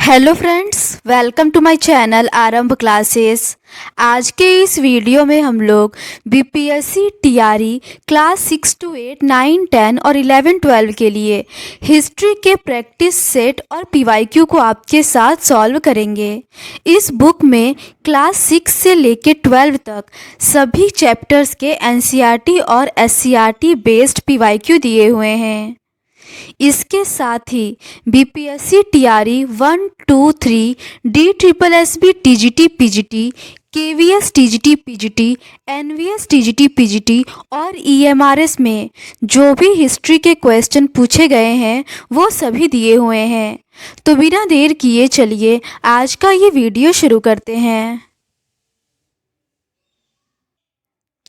Hello friends, welcome to my channel Aarambh classes. आज के इस वीडियो में हम लोग बीपीएससी टीआरई क्लास 6 to 8, 9, 10 और 11, 12 के लिए हिस्ट्री के प्रैक्टिस सेट और पीवाईक्यू को आपके साथ सॉल्व करेंगे। इस बुक में क्लास 6 से लेके 12 तक सभी चैप्टर्स के एनसीईआरटी और एससीईआरटी बेस्ड पीवाईक्यू दिए हुए हैं। इसके साथ ही BPSC TRE 1, 2, 3, DSSB TGT PGT, KVS TGT PGT, NVS TGT PGT और ईएमआरएस में जो भी हिस्ट्री के क्वेश्चन पूछे गए हैं वो सभी दिए हुए हैं। तो बिना देर किए चलिए आज का ये वीडियो शुरू करते हैं।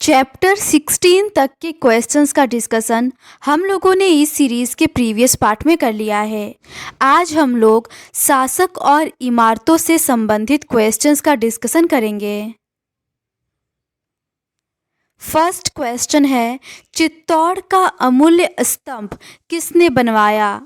चैप्टर 16 तक के क्वेश्चंस का डिस्कशन हम लोगों ने इस सीरीज़ के प्रीवियस पार्ट में कर लिया है। आज हम लोग शासक और इमारतों से संबंधित क्वेश्चंस का डिस्कशन करेंगे। फर्स्ट क्वेश्चन है, चित्तौड़ का अमूल्य स्तंभ किसने बनवाया?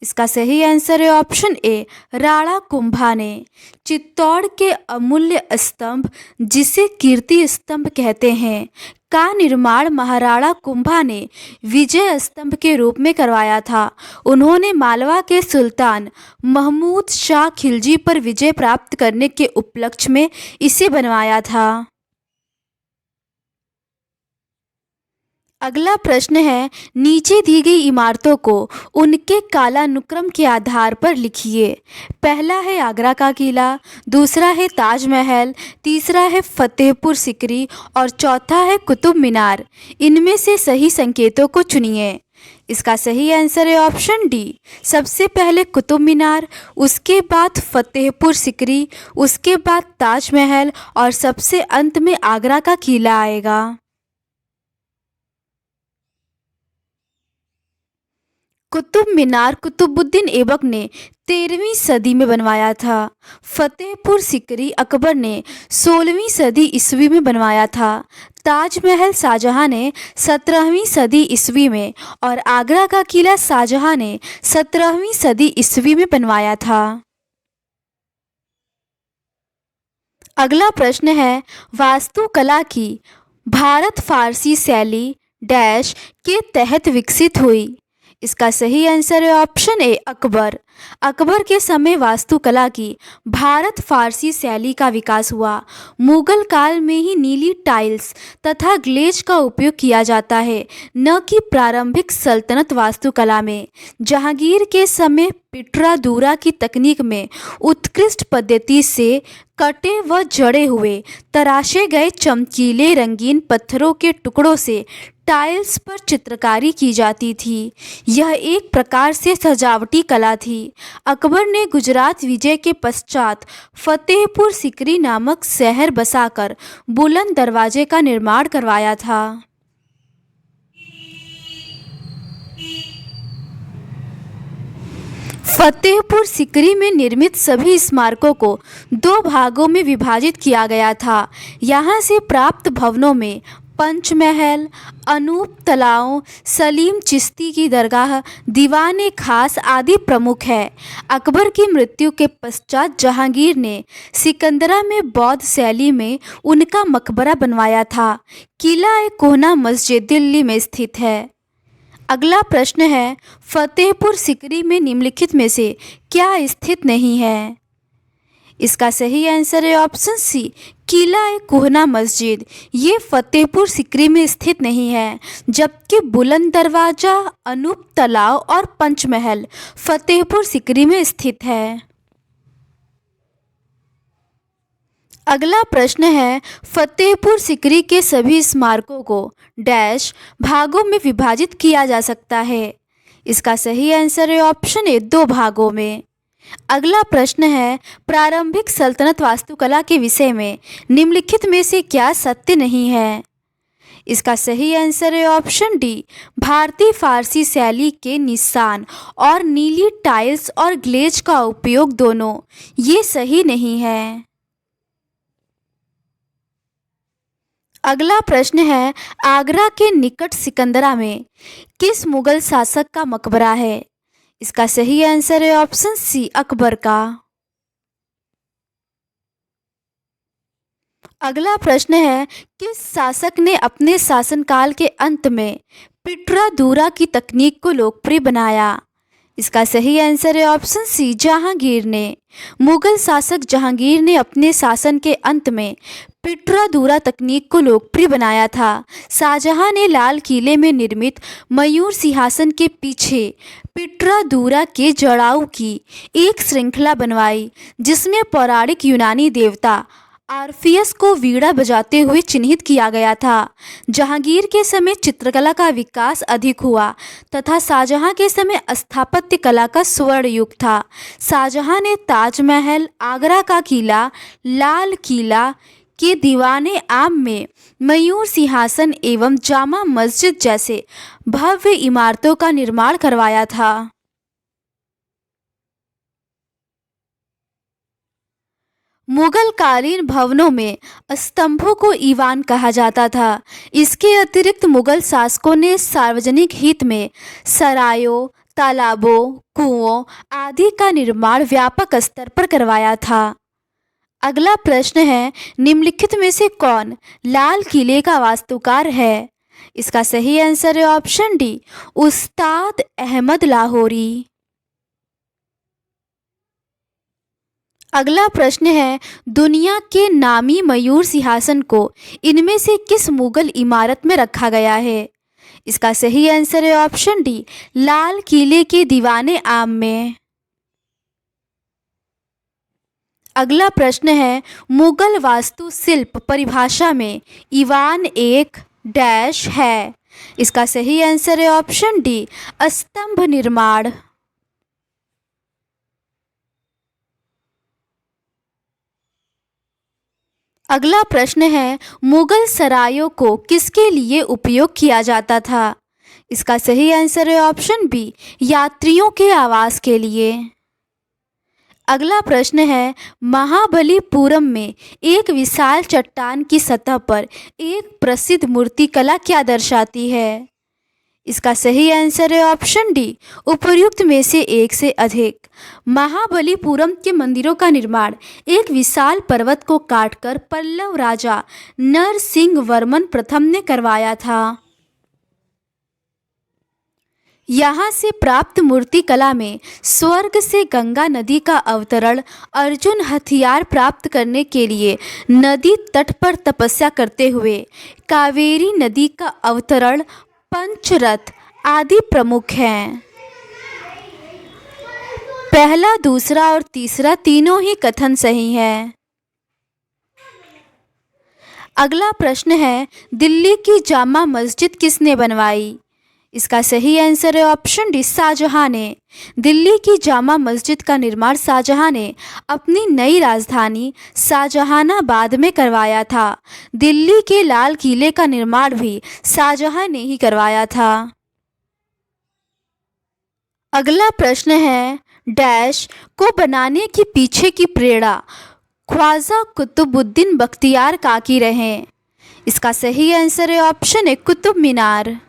इसका सही आंसर है ऑप्शन ए, राणा कुंभा ने। चित्तौड़ के अमूल्य स्तंभ, जिसे कीर्ति स्तंभ कहते हैं, का निर्माण महाराणा कुंभा ने विजय स्तंभ के रूप में करवाया था। उन्होंने मालवा के सुल्तान महमूद शाह खिलजी पर विजय प्राप्त करने के उपलक्ष्य में इसे बनवाया था। अगला प्रश्न है, नीचे दी गई इमारतों को उनके कालानुक्रम के आधार पर लिखिए। पहला है आगरा का किला, दूसरा है ताजमहल, तीसरा है फतेहपुर सिकरी और चौथा है कुतुब मीनार। इनमें से सही संकेतों को चुनिए। इसका सही आंसर है ऑप्शन डी, सबसे पहले कुतुब मीनार, उसके बाद फतेहपुर सिकरी, उसके बाद ताजमहल और सबसे अंत में आगरा का किला आएगा। कुतुब मीनार कुतुबुद्दीन ऐबक ने 13वीं सदी में बनवाया था। फतेहपुर सिकरी अकबर ने 16वीं सदी ईस्वी में बनवाया था। ताजमहल शाहजहां ने 17वीं सदी ईस्वी में और आगरा का किला शाहजहां ने 17वीं सदी ईस्वी में बनवाया था। अगला प्रश्न है, वास्तुकला की भारत फारसी शैली डैश के तहत विकसित हुई। इसका सही आंसर है ऑप्शन ए, अकबर। अकबर के समय वास्तुकला की भारत फारसी शैली का विकास हुआ। मुगल काल में ही नीली टाइल्स तथा ग्लेज का उपयोग किया जाता है, न कि प्रारंभिक सल्तनत वास्तुकला में। जहांगीर के समय पिटरादूरा की तकनीक में उत्कृष्ट पद्धति से कटे व जड़े हुए तराशे गए चमकीले रंगीन पत्थरों के टुकड़ों से टाइल्स पर चित्रकारी की जाती थी। यह एक प्रकार से सजावटी कला थी। अकबर ने गुजरात विजय के पश्चात फतेहपुर सिकरी नामक शहर बसाकर बुलंद दरवाजे का निर्माण करवाया था। फतेहपुर सिकरी में निर्मित सभी स्मारकों को 2 भागों में विभाजित किया गया था। यहाँ से प्राप्त भवनों में पंचमहल, अनूप तलाव, सलीम चिश्ती की दरगाह, दीवान खास आदि प्रमुख है। अकबर की मृत्यु के पश्चात जहांगीर ने सिकंदरा में बौद्ध शैली में उनका मकबरा बनवाया था। किला कोहना मस्जिद दिल्ली में स्थित है। अगला प्रश्न है, फतेहपुर सिकरी में निम्नलिखित में से क्या स्थित नहीं है? इसका सही आंसर है ऑप्शन सी, किला कोहना मस्जिद। ये फतेहपुर सिकरी में स्थित नहीं है, जबकि बुलंद दरवाजा, अनूप तलाव और पंचमहल फतेहपुर सिकरी में स्थित है। अगला प्रश्न है, फतेहपुर सिकरी के सभी स्मारकों को डैश भागों में विभाजित किया जा सकता है। इसका सही आंसर है ऑप्शन ए, 2 भागों में। अगला प्रश्न है, प्रारंभिक सल्तनत वास्तुकला के विषय में निम्नलिखित में से क्या सत्य नहीं है? इसका सही आंसर है ऑप्शन डी, भारतीय फारसी शैली के निशान और नीली टाइल्स और ग्लेज का उपयोग दोनों ये सही नहीं है। अगला प्रश्न है, आगरा के निकट सिकंदरा में किस मुगल शासक का मकबरा है? इसका सही आंसर है ऑप्शन सी, अकबर का। अगला प्रश्न है, किस शासक ने अपने शासनकाल के अंत में पिटरादूरा की तकनीक को लोकप्रिय बनाया? इसका सही आंसर है ऑप्शन सी, जहांगीर ने। मुगल शासक जहांगीर ने अपने शासन के अंत में पिटरादूरा तकनीक को लोकप्रिय बनाया था। शाहजहां ने लाल किले में निर्मित मयूर सिंहासन के पीछे पिटरादूरा के जड़ाऊ की एक श्रृंखला बनवाई, जिसमें पौराणिक यूनानी देवता आर्फियस को वीणा बजाते हुए चिन्हित किया गया था। जहांगीर के समय चित्रकला का विकास अधिक हुआ तथा शाहजहां के समय स्थापत्य कला का स्वर्ण युग था। शाहजहां ने ताजमहल, आगरा का किला, लाल किला के दीवाने आम में मयूर सिंहासन एवं जामा मस्जिद जैसे भव्य इमारतों का निर्माण करवाया था। मुगल कालीन भवनों में स्तंभों को ईवान कहा जाता था। इसके अतिरिक्त मुगल शासकों ने सार्वजनिक हित में सरायों, तालाबों, कुओं आदि का निर्माण व्यापक स्तर पर करवाया था। अगला प्रश्न है, निम्नलिखित में से कौन लाल किले का वास्तुकार है? इसका सही आंसर है ऑप्शन डी, उस्ताद अहमद लाहौरी। अगला प्रश्न है, दुनिया के नामी मयूर सिंहासन को इनमें से किस मुगल इमारत में रखा गया है? इसका सही आंसर है ऑप्शन डी, लाल किले के दीवाने आम में। अगला प्रश्न है, मुगल वास्तुशिल्प परिभाषा में ईवान एक डैश है। इसका सही आंसर है ऑप्शन डी, स्तंभ निर्माण। अगला प्रश्न है, मुगल सरायों को किसके लिए उपयोग किया जाता था? इसका सही आंसर है ऑप्शन बी, यात्रियों के आवास के लिए। अगला प्रश्न है, महाबलीपुरम में एक विशाल चट्टान की सतह पर एक प्रसिद्ध मूर्तिकला क्या दर्शाती है? इसका सही आंसर है ऑप्शन डी, उपर्युक्त में से एक से अधिक। महाबलीपुरम के मंदिरों का निर्माण एक विशाल पर्वत को काटकर पल्लव राजा नरसिंह वर्मन प्रथम ने करवाया था। यहाँ से प्राप्त मूर्तिकला में स्वर्ग से गंगा नदी का अवतरण, अर्जुन हथियार प्राप्त करने के लिए नदी तट पर तपस्या करते हुए कावेरी नदी का अवतरण, पंचरथ आदि प्रमुख हैं। पहला, दूसरा और तीसरा तीनों ही कथन सही है। अगला प्रश्न है, दिल्ली की जामा मस्जिद किसने बनवाई? इसका सही आंसर है ऑप्शन डी, शाहजहां ने। दिल्ली की जामा मस्जिद का निर्माण शाहजहां ने अपनी नई राजधानी शाहजहानाबाद में करवाया था। दिल्ली के लाल किले का निर्माण भी शाहजहां ने ही करवाया था। अगला प्रश्न है, डैश को बनाने के पीछे की प्रेरणा ख्वाजा कुतुबुद्दीन बख्तियार काकी रहे। इसका सही आंसर है ऑप्शन ए, कुतुब मीनार।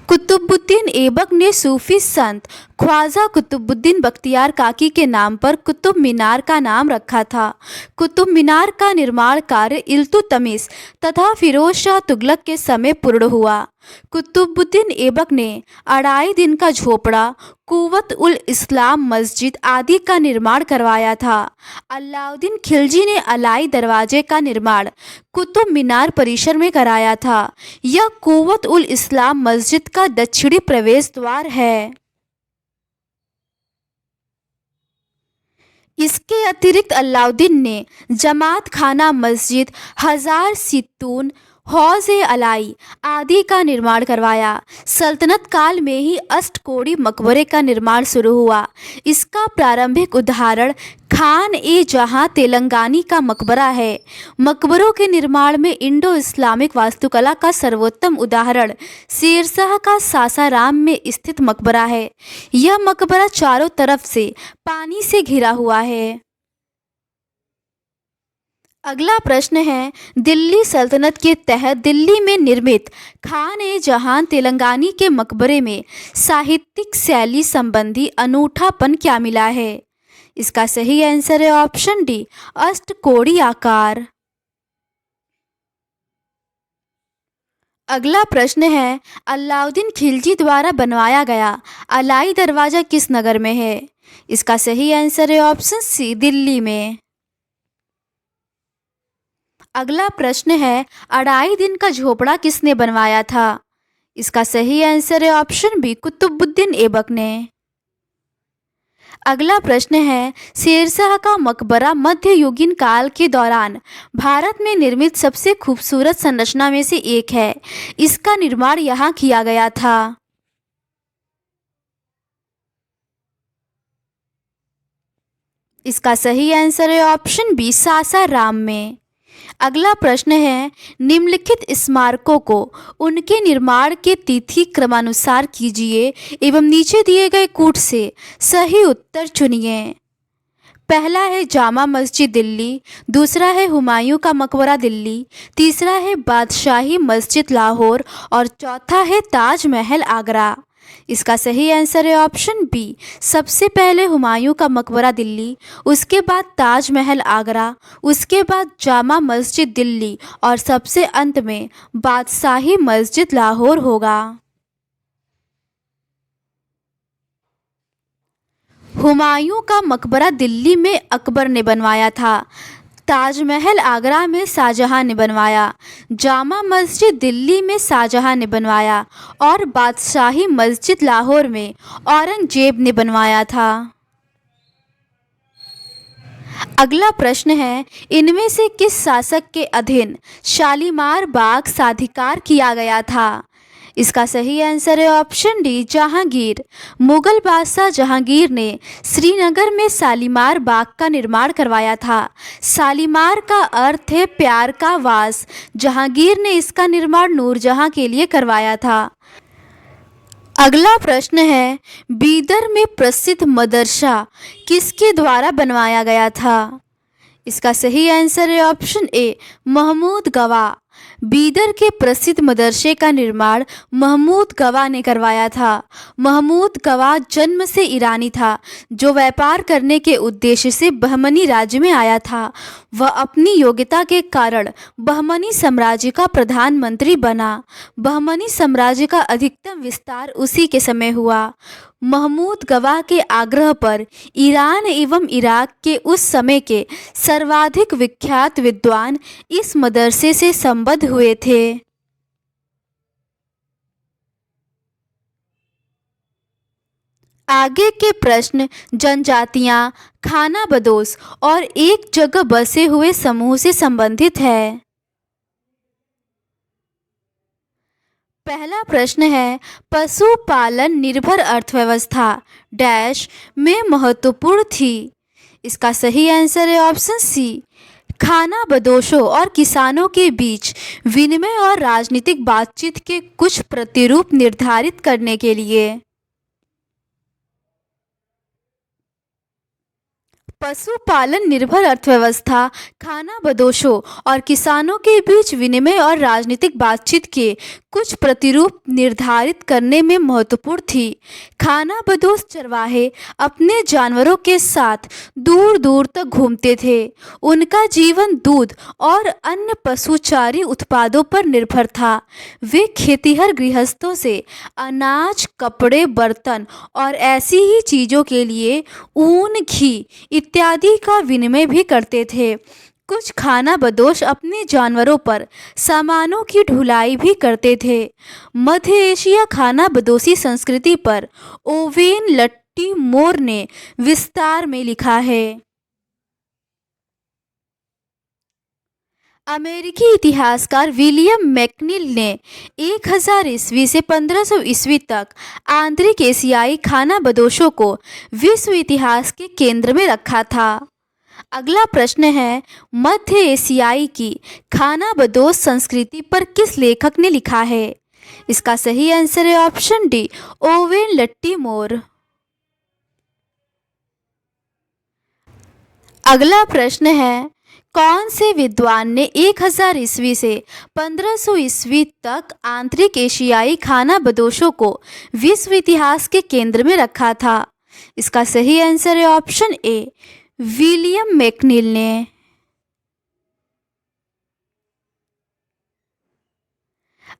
कुतुबुद्दीन ऐबक ने सूफी संत ख्वाजा कुतुबुद्दीन बख्तियार काकी के नाम पर कुतुब मीनार का नाम रखा था। कुतुब मीनार का निर्माण कार्य इल्तुतमिश तथा फिरोज शाह तुगलक के समय पूर्ण हुआ। कुतुबुद्दीन ऐबक ने अढ़ाई दिन का झोपड़ा, कुव्वत उल इस्लाम मस्जिद आदि का निर्माण करवाया था। अलाउद्दीन खिलजी ने अलाई दरवाजे का निर्माण कुतुब मीनार परिसर में कराया था। यह कुव्वत उल इस्लाम मस्जिद का दक्षिणी प्रवेश द्वार है। इसके अतिरिक्त अलाउद्दीन ने जमात खाना मस्जिद, हजार सितून, हौज-ए-अलाई आदि का निर्माण करवाया। सल्तनत काल में ही अष्टकोड़ी मकबरे का निर्माण शुरू हुआ। इसका प्रारंभिक उदाहरण खान-ए-जहां तेलंगानी का मकबरा है। मकबरों के निर्माण में इंडो इस्लामिक वास्तुकला का सर्वोत्तम उदाहरण शेरशाह का सासाराम में स्थित मकबरा है। यह मकबरा चारों तरफ से पानी से घिरा हुआ है। अगला प्रश्न है, दिल्ली सल्तनत के तहत दिल्ली में निर्मित खान-ए-जहां तेलंगानी के मकबरे में साहित्यिक शैली संबंधी अनूठापन क्या मिला है? इसका सही आंसर है ऑप्शन डी, अष्टकोणीय आकार। अगला प्रश्न है, अलाउद्दीन खिलजी द्वारा बनवाया गया अलाई दरवाजा किस नगर में है? इसका सही आंसर है ऑप्शन सी, दिल्ली में। अगला प्रश्न है, अढ़ाई दिन का झोपड़ा किसने बनवाया था? इसका सही आंसर है ऑप्शन बी, कुतुबुद्दीन ऐबक ने। अगला प्रश्न है, शेरशाह का मकबरा मध्ययुगीन काल के दौरान भारत में निर्मित सबसे खूबसूरत संरचना में से एक है। इसका निर्माण यहाँ किया गया था। इसका सही आंसर है ऑप्शन बी, सासाराम में। अगला प्रश्न है, निम्नलिखित स्मारकों को उनके निर्माण के तिथि क्रमानुसार कीजिए एवं नीचे दिए गए कूट से सही उत्तर चुनिए। पहला है जामा मस्जिद दिल्ली, दूसरा है हुमायूं का मकबरा दिल्ली, तीसरा है बादशाही मस्जिद लाहौर और चौथा है ताजमहल आगरा। इसका सही आंसर है ऑप्शन बी, सबसे पहले हुमायूं का मकबरा दिल्ली, उसके बाद ताजमहल आगरा, उसके बाद जामा मस्जिद दिल्ली और सबसे अंत में बादशाही मस्जिद लाहौर होगा। हुमायूं का मकबरा दिल्ली में अकबर ने बनवाया था, ताजमहल आगरा में शाहजहां ने बनवाया, जामा मस्जिद दिल्ली में शाहजहां ने बनवाया और बादशाही मस्जिद लाहौर में औरंगजेब ने बनवाया था। अगला प्रश्न है, इनमें से किस शासक के अधीन शालीमार बाग साधिकार किया गया था? इसका सही आंसर है ऑप्शन डी, जहांगीर। मुगल बादशाह जहांगीर ने श्रीनगर में शालीमार बाग का निर्माण करवाया था। शालीमार का अर्थ है प्यार का वास। जहांगीर ने इसका निर्माण नूरजहां के लिए करवाया था। अगला प्रश्न है, बीदर में प्रसिद्ध मदरसा किसके द्वारा बनवाया गया था? इसका सही आंसर है ऑप्शन ए, महमूद गवा। बीदर के प्रसिद्ध मदरसे का निर्माण महमूद गवा ने करवाया था। महमूद गवा जन्म से ईरानी था, जो व्यापार करने के उद्देश्य से बहमनी राज्य में आया था। वह अपनी योग्यता के कारण बहमनी साम्राज्य का प्रधानमंत्री बना। बहमनी साम्राज्य का अधिकतम विस्तार उसी के समय हुआ। महमूद गवा के आग्रह पर ईरान एवं इराक के उस समय के सर्वाधिक विख्यात विद्वान इस मदरसे से संबद्ध हुए थे। आगे के प्रश्न जनजातियां, खाना बदोश और एक जगह बसे हुए समूह से संबंधित है। पहला प्रश्न है, पशुपालन निर्भर अर्थव्यवस्था डैश में महत्वपूर्ण थी। इसका सही आंसर है ऑप्शन सी, खाना बदोशों और किसानों के बीच विनिमय और राजनीतिक बातचीत के कुछ प्रतिरूप निर्धारित करने के लिए। पशुपालन निर्भर अर्थव्यवस्था खाना बदोशों और किसानों के बीच विनिमय और राजनीतिक बातचीत के कुछ प्रतिरूप निर्धारित करने में महत्वपूर्ण थी। खाना बदोश चरवाहे अपने जानवरों के साथ दूर दूर तक घूमते थे। उनका जीवन दूध और अन्य पशुचारी उत्पादों पर निर्भर था। वे खेतिहर गृहस्थों से अनाज, कपड़े, बर्तन और ऐसी ही चीज़ों के लिए ऊन, घी इत्यादि का विनिमय भी करते थे। कुछ खाना बदोश अपने जानवरों पर सामानों की ढुलाई भी करते थे। मध्य एशिया खाना बदोशी संस्कृति पर ओवेन लट्टीमोर ने विस्तार में लिखा है। अमेरिकी इतिहासकार विलियम मैकनील ने 1000 ईस्वी से 1500 ईस्वी तक आंतरिक एशियाई खाना बदोशों को विश्व इतिहास के केंद्र में रखा था। अगला प्रश्न है, मध्य एशियाई की खाना बदोश संस्कृति पर किस लेखक ने लिखा है? इसका सही आंसर है ऑप्शन डी, ओवेन लट्टीमोर। अगला प्रश्न है, कौन से विद्वान ने 1000 ईस्वी से 1500 ईस्वी तक आंतरिक एशियाई खाना बदोशों को विश्व इतिहास के केंद्र में रखा था? इसका सही आंसर है ऑप्शन ए, विलियम मैकनील ने।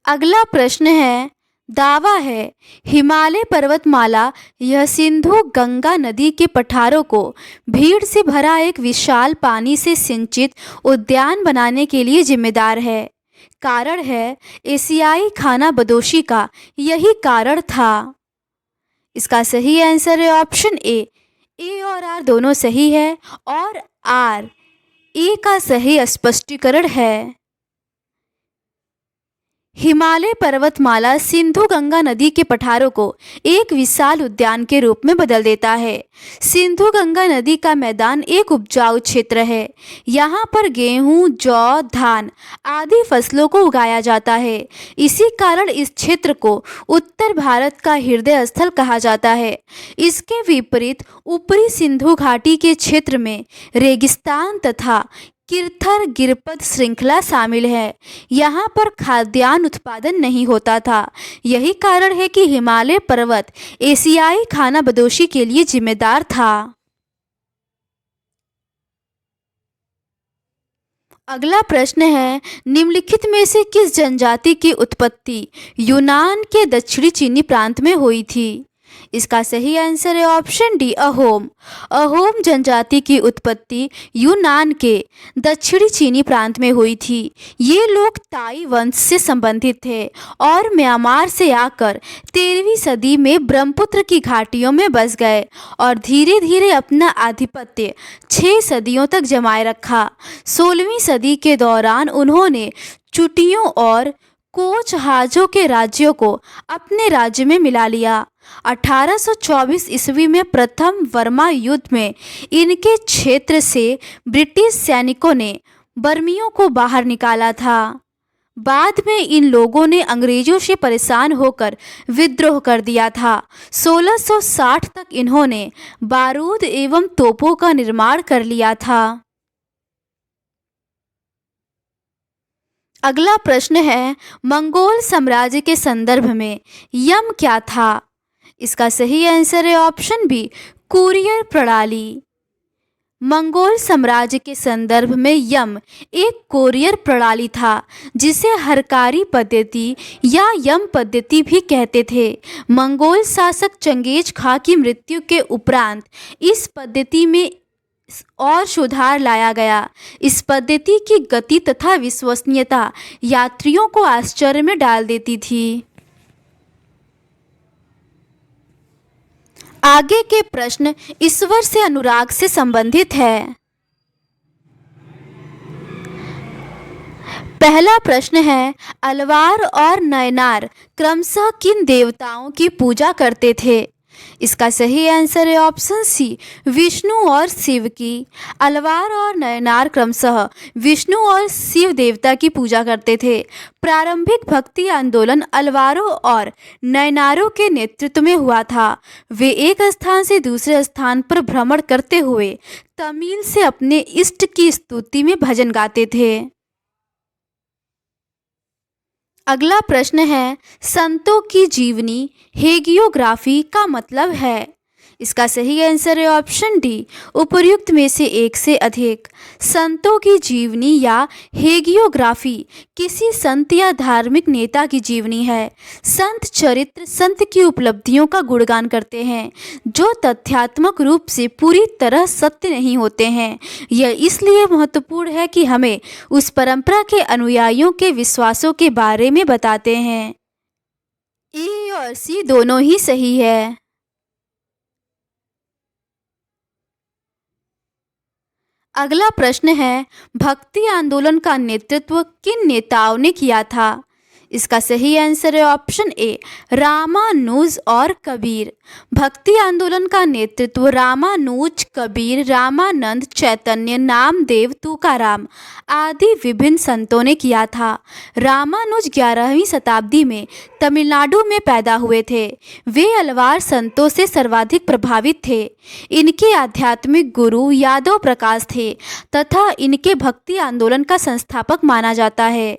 अगला प्रश्न है, दावा है हिमालय पर्वतमाला यह सिंधु गंगा नदी के पठारों को भीड़ से भरा एक विशाल पानी से सिंचित उद्यान बनाने के लिए जिम्मेदार है। कारण है एशियाई खानाबदोशी का यही कारण था। इसका सही आंसर है ऑप्शन ए और आर दोनों सही है और आर ए का सही स्पष्टीकरण है। हिमालय पर्वतमाला सिंधु गंगा नदी के पठारों को एक विशाल उद्यान के रूप में बदल देता है। सिंधु गंगा नदी का मैदान एक उपजाऊ क्षेत्र है। यहाँ पर गेहूं, जौ, धान आदि फसलों को उगाया जाता है। इसी कारण इस क्षेत्र को उत्तर भारत का हृदय स्थल कहा जाता है। इसके विपरीत ऊपरी सिंधु घाटी के क्षेत्र में रेगिस्तान तथा किरथर गिरपद श्रृंखला शामिल है। यहाँ पर खाद्यान्न उत्पादन नहीं होता था। यही कारण है कि हिमालय पर्वत एशियाई खानाबदोशी के लिए जिम्मेदार था। अगला प्रश्न है, निम्नलिखित में से किस जनजाति की उत्पत्ति यूनान के दक्षिणी चीनी प्रांत में हुई थी? इसका सही आंसर है ऑप्शन डी, अहोम। अहोम जनजाति की उत्पत्ति यूनान के दक्षिणी चीनी प्रांत में हुई थी। ये लोग ताई वंश से संबंधित थे और म्यांमार से आकर 13वीं सदी में ब्रह्मपुत्र की घाटियों में बस गए और धीरे धीरे अपना आधिपत्य 6 सदियों तक जमाए रखा। 16वीं सदी के दौरान उन्होंने चुटियों और कोचहाजों के राज्यों को अपने राज्य में मिला लिया। 1824 ईस्वी में प्रथम बर्मा युद्ध में इनके क्षेत्र से ब्रिटिश सैनिकों ने बर्मियों को बाहर निकाला था। बाद में इन लोगों ने अंग्रेजों से परेशान होकर विद्रोह कर दिया था। 1660 तक इन्होंने बारूद एवं तोपों का निर्माण कर लिया था। अगला प्रश्न है, मंगोल साम्राज्य के संदर्भ में यम क्या था? इसका सही आंसर है ऑप्शन बी, कुरियर प्रणाली। मंगोल साम्राज्य के संदर्भ में यम एक कोरियर प्रणाली था जिसे हरकारी पद्धति या यम पद्धति भी कहते थे। मंगोल शासक चंगेज खां की मृत्यु के उपरांत इस पद्धति में और सुधार लाया गया। इस पद्धति की गति तथा विश्वसनीयता यात्रियों को आश्चर्य में डाल देती थी। आगे के प्रश्न ईश्वर से अनुराग से संबंधित है। पहला प्रश्न है, अलवार और नयनार क्रमशः किन देवताओं की पूजा करते थे? इसका सही आंसर है ऑप्शन सी, विष्णु और शिव की। अलवार और नयनार क्रमशः विष्णु और शिव देवता की पूजा करते थे। प्रारंभिक भक्ति आंदोलन अलवारों और नयनारों के नेतृत्व में हुआ था। वे एक स्थान से दूसरे स्थान पर भ्रमण करते हुए तमिल से अपने इष्ट की स्तुति में भजन गाते थे। अगला प्रश्न है, संतों की जीवनी हेगियोग्राफी का मतलब है? इसका सही आंसर है ऑप्शन डी, उपर्युक्त में से एक से अधिक। संतों की जीवनी या हेगियोग्राफी किसी संत या धार्मिक नेता की जीवनी है। संत चरित्र संत की उपलब्धियों का गुणगान करते हैं जो तथ्यात्मक रूप से पूरी तरह सत्य नहीं होते हैं। यह इसलिए महत्वपूर्ण है कि हमें उस परंपरा के अनुयायियों के विश्वासों के बारे में बताते हैं। ए और सी दोनों ही सही है। अगला प्रश्न है, भक्ति आंदोलन का नेतृत्व किन नेताओं ने किया था? इसका सही आंसर है ऑप्शन ए, रामानुज और कबीर। भक्ति आंदोलन का नेतृत्व रामानुज, कबीर, रामानंद, चैतन्य, नामदेव, तुकाराम आदि विभिन्न संतों ने किया था। रामानुज 11वीं शताब्दी में तमिलनाडु में पैदा हुए थे। वे अलवार संतों से सर्वाधिक प्रभावित थे। इनके आध्यात्मिक गुरु यादव प्रकाश थे तथा इनके भक्ति आंदोलन का संस्थापक माना जाता है।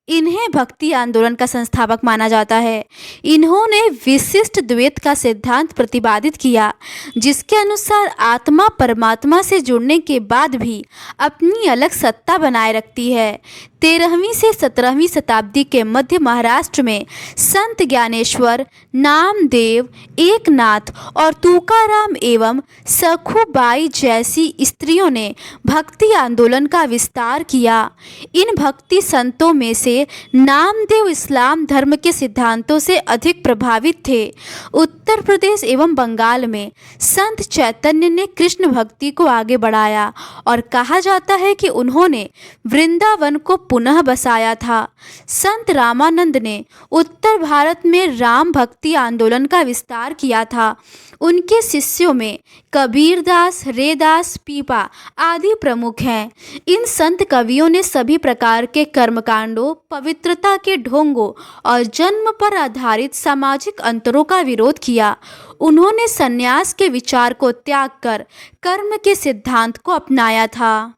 इन्हें भक्ति आंदोलन का संस्थापक माना जाता है। इन्होंने विशिष्ट द्वैत का सिद्धांत प्रतिपादित किया, जिसके अनुसार आत्मा परमात्मा से जुड़ने के बाद भी अपनी अलग सत्ता बनाए रखती है। 13वीं से 17वीं शताब्दी के मध्य महाराष्ट्र में संत ज्ञानेश्वर, नामदेव, एकनाथ और तुकाराम एवं सखुबाई जैसी स्त्रियों ने भक्ति आंदोलन का विस्तार किया। इन भक्ति संतों में से नामदेव इस्लाम धर्म के सिद्धांतों से अधिक प्रभावित थे। उत्तर प्रदेश एवं बंगाल में संत चैतन्य ने कृष्ण भक्ति को आगे बढ़ाया और कहा जाता है कि उन्होंने वृंदावन को पुनः बसाया था। संत रामानंद ने उत्तर भारत में राम भक्ति आंदोलन का विस्तार किया था। उनके शिष्यों में कबीरदास, रेदास, पीपा आदि प्रमुख हैं। इन संत कवियों ने सभी प्रकार के कर्मकांडों, पवित्रता के ढोंगों और जन्म पर आधारित सामाजिक अंतरों का विरोध किया। उन्होंने संन्यास के विचार को त्याग कर कर्म के सिद्धांत को अपनाया था।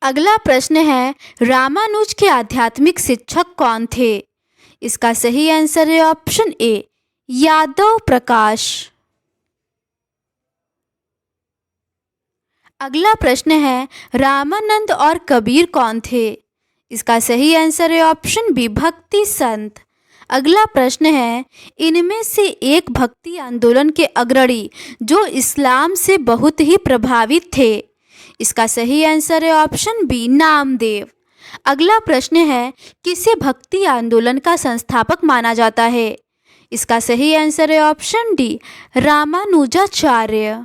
अगला प्रश्न है, रामानुज के आध्यात्मिक शिक्षक कौन थे? इसका सही आंसर है ऑप्शन ए, यादव प्रकाश। अगला प्रश्न है, रामानंद और कबीर कौन थे? इसका सही आंसर है ऑप्शन बी, भक्ति संत। अगला प्रश्न है, इनमें से एक भक्ति आंदोलन के अग्रणी जो इस्लाम से बहुत ही प्रभावित थे। इसका सही आंसर है ऑप्शन बी, नामदेव। अगला प्रश्न है, किसे भक्ति आंदोलन का संस्थापक माना जाता है? इसका सही आंसर है ऑप्शन डी, रामानुजाचार्य।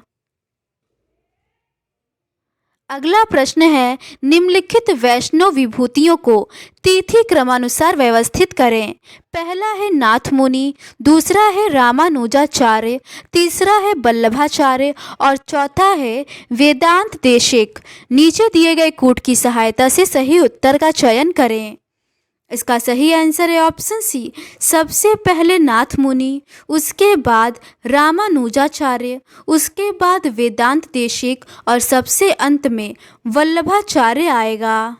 अगला प्रश्न है, निम्नलिखित वैष्णव विभूतियों को तिथि क्रमानुसार व्यवस्थित करें। पहला है नाथ मुनि, दूसरा है रामानुजाचार्य, तीसरा है वल्लभाचार्य और चौथा है वेदांत देशिक। नीचे दिए गए कूट की सहायता से सही उत्तर का चयन करें। इसका सही आंसर है ऑप्शन सी, सबसे पहले नाथ मुनि, उसके बाद रामानुजाचार्य, उसके बाद वेदांत देशिक और सबसे अंत में वल्लभाचार्य आएगा।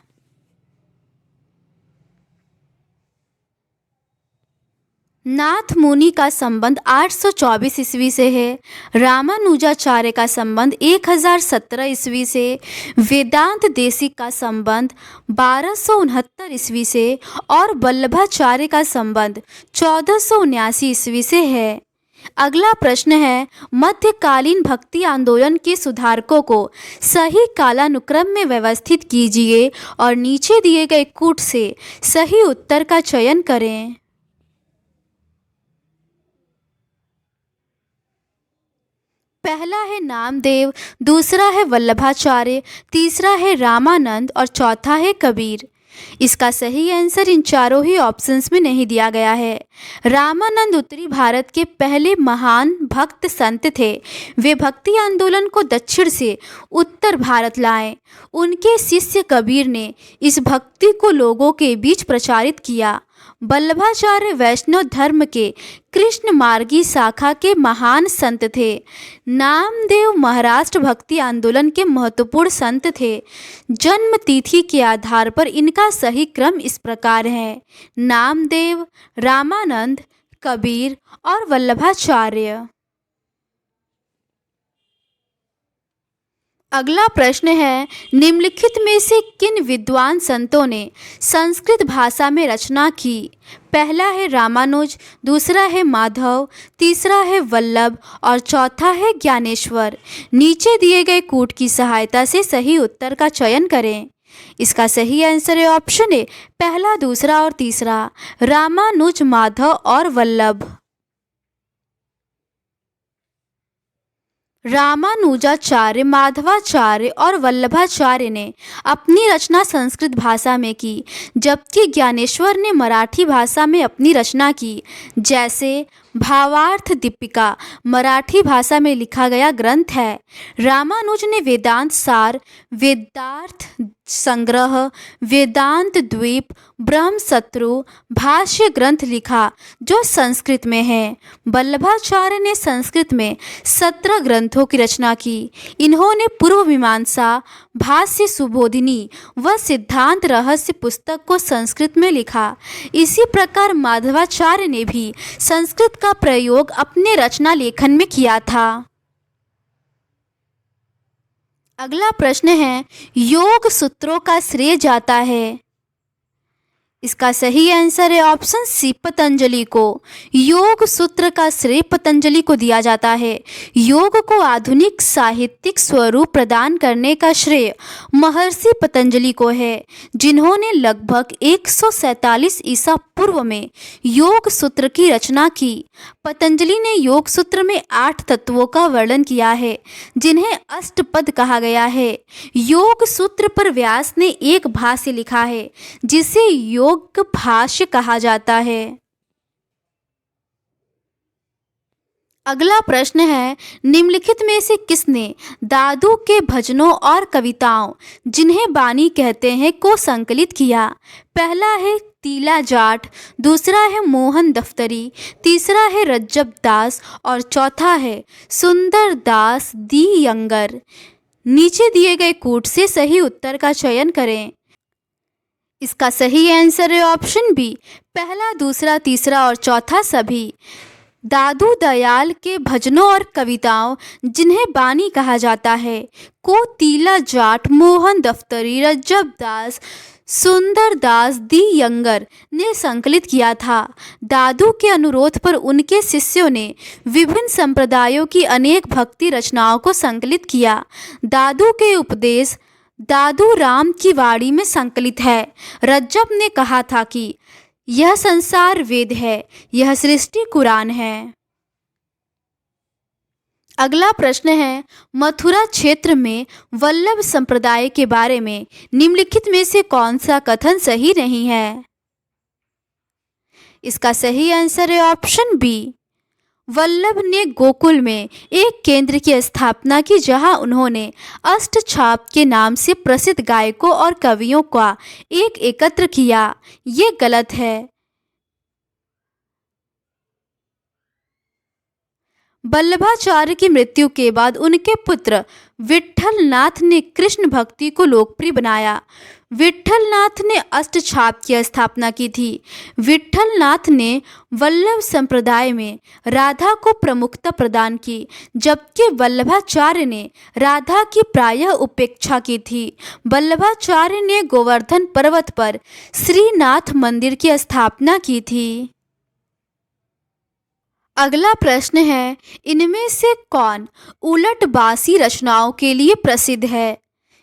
नाथ मुनि का संबंध 824 ईस्वी से है, रामानुजाचार्य का संबंध 1017 ईस्वी से, वेदांत देशिक का संबंध 1269 ईस्वी से और वल्लभाचार्य का संबंध 1479 ईस्वी से है। अगला प्रश्न है, मध्यकालीन भक्ति आंदोलन के सुधारकों को सही कालानुक्रम में व्यवस्थित कीजिए और नीचे दिए गए कूट से सही उत्तर का चयन करें। पहला है नामदेव, दूसरा है वल्लभाचार्य, तीसरा है रामानंद और चौथा है कबीर। इसका सही आंसर इन चारों ही ऑप्शंस में नहीं दिया गया है। रामानंद उत्तरी भारत के पहले महान भक्त संत थे। वे भक्ति आंदोलन को दक्षिण से उत्तर भारत लाए। उनके शिष्य कबीर ने इस भक्ति को लोगों के बीच प्रचारित किया। वल्लभाचार्य वैष्णव धर्म के कृष्ण मार्गी शाखा के महान संत थे। नामदेव महाराष्ट्र भक्ति आंदोलन के महत्वपूर्ण संत थे। जन्म तिथि के आधार पर इनका सही क्रम इस प्रकार है: नामदेव, रामानंद, कबीर और वल्लभाचार्य। अगला प्रश्न है, निम्नलिखित में से किन विद्वान संतों ने संस्कृत भाषा में रचना की? पहला है रामानुज, दूसरा है माधव, तीसरा है वल्लभ और चौथा है ज्ञानेश्वर। नीचे दिए गए कूट की सहायता से सही उत्तर का चयन करें। इसका सही आंसर है ऑप्शन ए, पहला, दूसरा और तीसरा, रामानुज, माधव और वल्लभ। रामानुजाचार्य, माधवाचार्य और वल्लभाचार्य ने अपनी रचना संस्कृत भाषा में की, जबकि ज्ञानेश्वर ने मराठी भाषा में अपनी रचना की। जैसे भावार्थ दीपिका मराठी भाषा में लिखा गया ग्रंथ है। रामानुज ने वेदांत सार, वेदार्थ संग्रह, वेदांत द्वीप, ब्रह्मसूत्र भाष्य ग्रंथ लिखा जो संस्कृत में है। वल्लभाचार्य ने संस्कृत में 17 ग्रंथों की रचना की। इन्होंने पूर्व मीमांसा, भाष्य सुबोधिनी व सिद्धांत रहस्य पुस्तक को संस्कृत में लिखा। इसी प्रकार माधवाचार्य ने भी संस्कृत का प्रयोग अपने रचना लेखन में किया था। अगला प्रश्न है, योग सूत्रों का श्रेय जाता है। इसका सही आंसर है ऑप्शन सी, पतंजलि को। योग सूत्र का श्रेय पतंजलि को दिया जाता है। योग को आधुनिक साहित्यिक स्वरूप प्रदान करने का श्रेय महर्षि पतंजलि को है, जिन्होंने लगभग 147 ईसा पूर्व में योग सूत्र की रचना की। पतंजलि ने योग सूत्र में 8 तत्वों का वर्णन किया है, जिन्हें अष्टपद कहा गया है। योग सूत्र पर व्यास ने एक भाष्य लिखा है, जिसे योग भाष्य कहा जाता है। अगला प्रश्न है, निम्नलिखित में से किसने दादू के भजनों और कविताओं, जिन्हें बानी कहते हैं, को संकलित किया? पहला है तीला जाट, दूसरा है मोहन दफ्तरी, तीसरा है रज्जब दास और चौथा है सुंदर दास दी यंगर। नीचे दिए गए कूट से सही उत्तर का चयन करें। इसका सही आंसर है ऑप्शन बी, पहला, दूसरा, तीसरा और चौथा सभी। दादू दयाल के भजनों और कविताओं, जिन्हें बानी कहा जाता है, को तीला जाट, मोहन दफ्तरी, रज्जब दास, सुंदर दास दी यंगर ने संकलित किया था। दादू के अनुरोध पर उनके शिष्यों ने विभिन्न संप्रदायों की अनेक भक्ति रचनाओं को संकलित किया। दादू के उपदेश दादू राम की वाणी में संकलित है। रज्जब ने कहा था कि यह संसार वेद है, यह सृष्टि कुरान है। अगला प्रश्न है, मथुरा क्षेत्र में वल्लभ संप्रदाय के बारे में निम्नलिखित में से कौन सा कथन सही नहीं है? इसका सही आंसर है ऑप्शन बी, वल्लभ ने गोकुल में एक केंद्र की स्थापना की, जहां उन्होंने अष्टछाप के नाम से प्रसिद्ध गायकों और कवियों का एक एकत्र किया। ये गलत है। वल्लभाचार्य की मृत्यु के बाद उनके पुत्र विट्ठलनाथ ने कृष्ण भक्ति को लोकप्रिय बनाया। विट्ठलनाथ ने अष्टछाप की स्थापना की थी। विट्ठलनाथ ने वल्लभ संप्रदाय में राधा को प्रमुखता प्रदान की, जबकि वल्लभाचार्य ने राधा की प्रायः उपेक्षा की थी। वल्लभाचार्य ने गोवर्धन पर्वत पर श्रीनाथ मंदिर की स्थापना की थी। अगला प्रश्न है, इनमें से कौन उलटबासी रचनाओं के लिए प्रसिद्ध है?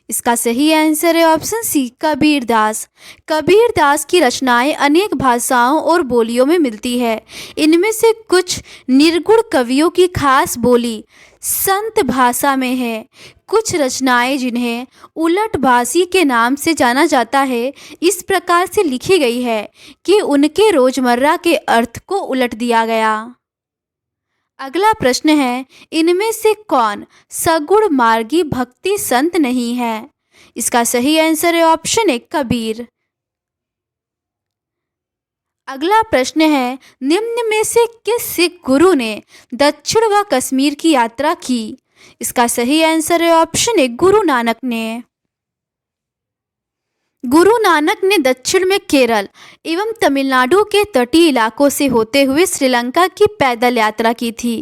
इसका सही आंसर है ऑप्शन सी, कबीरदास। कबीरदास की रचनाएं अनेक भाषाओं और बोलियों में मिलती है। इनमें से कुछ निर्गुण कवियों की खास बोली संत भाषा में है। कुछ रचनाएं जिन्हें उलटबासी के नाम से जाना जाता है, इस प्रकार से लिखी गई है कि उनके रोजमर्रा के अर्थ को उलट दिया गया। अगला प्रश्न है, इनमें से कौन सगुण मार्गी भक्ति संत नहीं है? इसका सही आंसर है ऑप्शन ए, कबीर। अगला प्रश्न है, निम्न में से किस सिख गुरु ने दक्षिण व कश्मीर की यात्रा की? इसका सही आंसर है ऑप्शन ए, गुरु नानक ने। गुरु नानक ने दक्षिण में केरल एवं तमिलनाडु के तटीय इलाकों से होते हुए श्रीलंका की पैदल यात्रा की थी।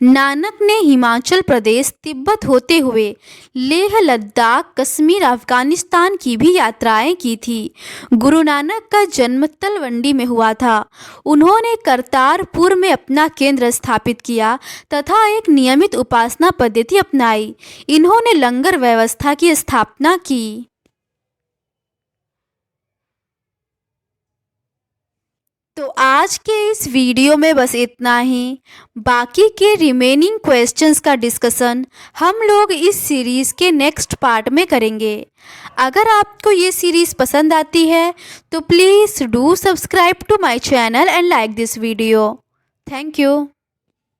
नानक ने हिमाचल प्रदेश, तिब्बत होते हुए लेह, लद्दाख, कश्मीर, अफगानिस्तान की भी यात्राएं की थी। गुरु नानक का जन्म तलवंडी में हुआ था। उन्होंने करतारपुर में अपना केंद्र स्थापित किया तथा एक नियमित उपासना पद्धति अपनाई। इन्होंने लंगर व्यवस्था की स्थापना की। तो आज के इस वीडियो में बस इतना ही। बाकी के रिमेनिंग क्वेश्चंस का डिस्कशन हम लोग इस सीरीज़ के नेक्स्ट पार्ट में करेंगे। अगर आपको ये सीरीज़ पसंद आती है तो please do subscribe to my channel and like this video. Thank you.